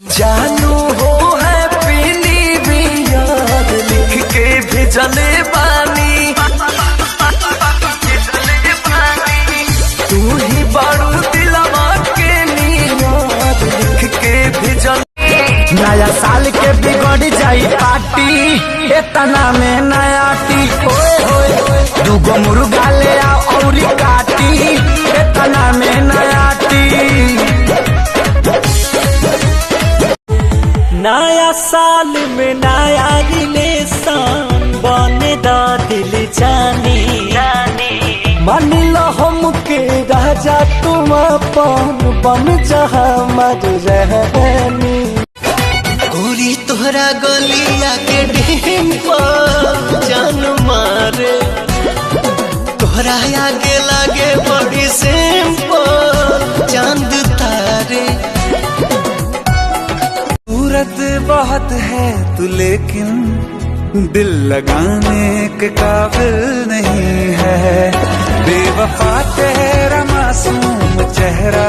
जानू हो है पीली भी याद लिख के भेजले बानी, तू ही बारू दिलवा के नीयाद लिख के भेजले। नया साल के बिगड़ जाई पार्टी, इतना में नया टी होए होए, दूगो मुर्गा ले आओ औरी काटी, इतना में नया टी। नया साल में नया रिलेशन बने दा दिल जानी, मान लो हमके राजा तुम अपन बन जा हमर रहनी। गोरी तोहरा गलिया के डिम्पल जान मारे, तोहरा आगे लागे बड़ी सिंपल चांद तारे। सूरत बहुत है तू लेकिन दिल लगाने के काबिल नहीं है, बेवफा तेरा मासूम चेहरा